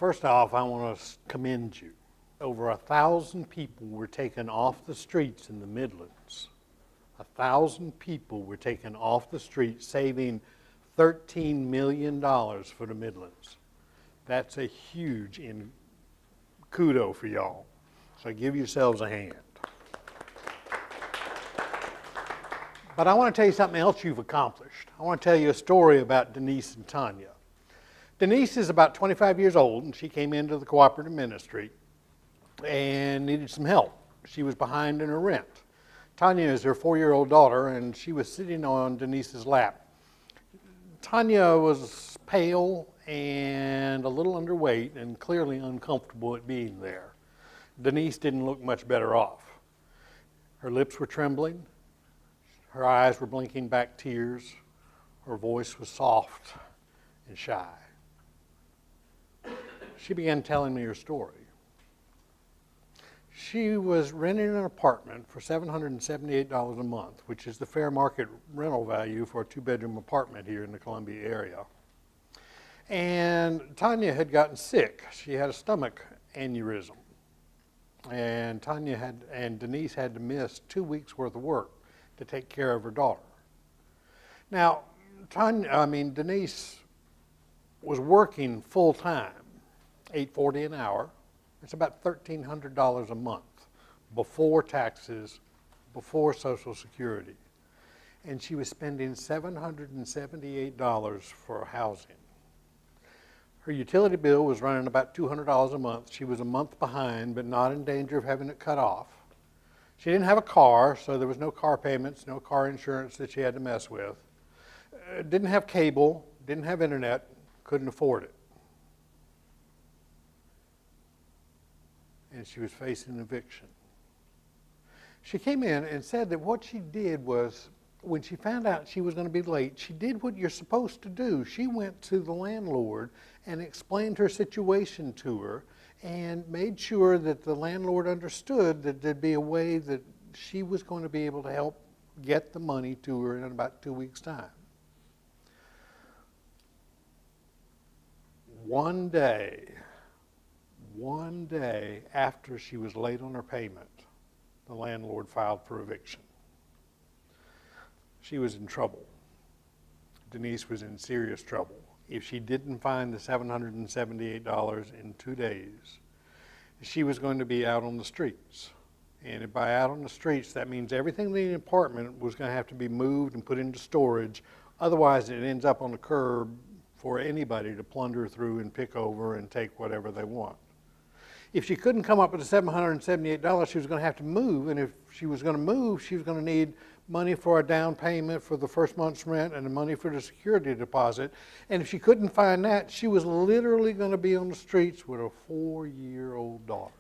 First off, I want to commend you. Over 1,000 people were taken off the streets in the Midlands. 1,000 people were taken off the streets, saving $13 million for the Midlands. That's a huge kudo for y'all. So give yourselves a hand. But I want to tell you something else you've accomplished. I want to tell you a story about Denise and Tanya. Denise is about 25 years old, and she came into the cooperative ministry and needed some help. She was behind in her rent. Tanya is her 4-year-old daughter, and she was sitting on Denise's lap. Tanya was pale and a little underweight and clearly uncomfortable at being there. Denise didn't look much better off. Her lips were trembling. Her eyes were blinking back tears. Her voice was soft and shy. She began telling me her story. She was renting an apartment for $778 a month, which is the fair market rental value for a 2-bedroom apartment here in the Columbia area. And Tanya had gotten sick. She had a stomach aneurysm. And Denise had to miss 2 weeks worth of work to take care of her daughter. Now, Denise was working full time, $8.40 an hour. It's about $1,300 a month before taxes, before Social Security. And she was spending $778 for housing. Her utility bill was running about $200 a month. She was a month behind, but not in danger of having it cut off. She didn't have a car, so there was no car payments, no car insurance that she had to mess with. Didn't have cable, didn't have internet, couldn't afford it. And she was facing eviction. She came in and said that what she did was, when she found out she was going to be late, she did what you're supposed to do. She went to the landlord and explained her situation to her and made sure that the landlord understood that there'd be a way that she was going to be able to help get the money to her in about 2 weeks' time. One day after she was late on her payment, the landlord filed for eviction. She was in trouble. Denise was in serious trouble. If she didn't find the $778 in 2 days, she was going to be out on the streets. And by out on the streets, that means everything in the apartment was going to have to be moved and put into storage. Otherwise, it ends up on the curb for anybody to plunder through and pick over and take whatever they want. If she couldn't come up with the $778, she was going to have to move. And if she was going to move, she was going to need money for a down payment for the first month's rent and the money for the security deposit. And if she couldn't find that, she was literally going to be on the streets with a 4-year-old daughter.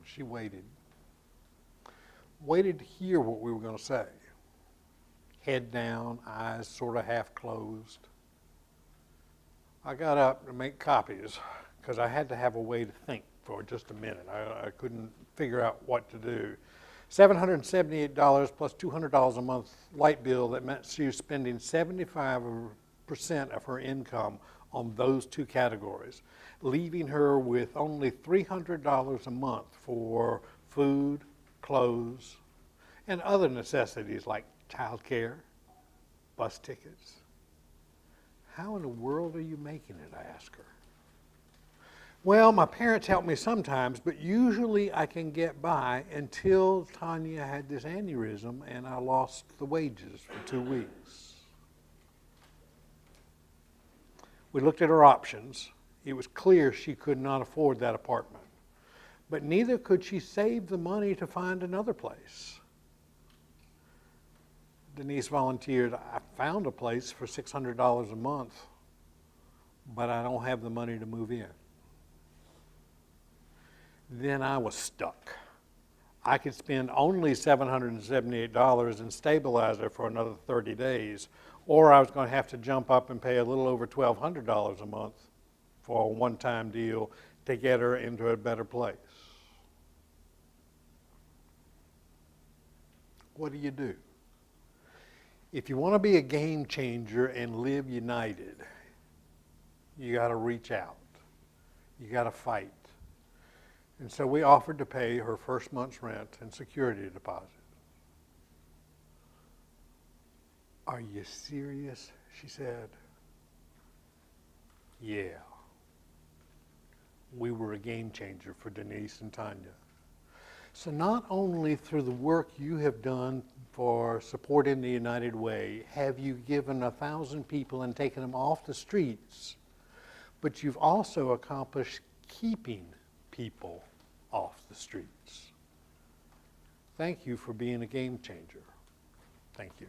She waited to hear what we were going to say. Head down, eyes sort of half closed. I got up to make copies because I had to have a way to think for just a minute. I couldn't figure out what to do. $778 plus $200 a month light bill, that meant she was spending 75% of her income on those two categories, leaving her with only $300 a month for food, clothes, and other necessities like childcare, bus tickets. How in the world are you making it, I asked her. Well, my parents help me sometimes, but usually I can get by until Tanya had this aneurysm and I lost the wages for 2 weeks. We looked at her options. It was clear she could not afford that apartment, but neither could she save the money to find another place. Denise volunteered, I found a place for $600 a month, but I don't have the money to move in. Then I was stuck. I could spend only $778 in stabilizer for another 30 days, or I was going to have to jump up and pay a little over $1,200 a month for a one-time deal to get her into a better place. What do you do? If you want to be a game changer and live united, you got to reach out. You got to fight. And so we offered to pay her first month's rent and security deposit. Are you serious? She said. Yeah. We were a game changer for Denise and Tanya. So not only through the work you have done for supporting the United Way have you given 1,000 people and taken them off the streets, but you've also accomplished keeping people off the streets. Thank you for being a game changer. Thank you.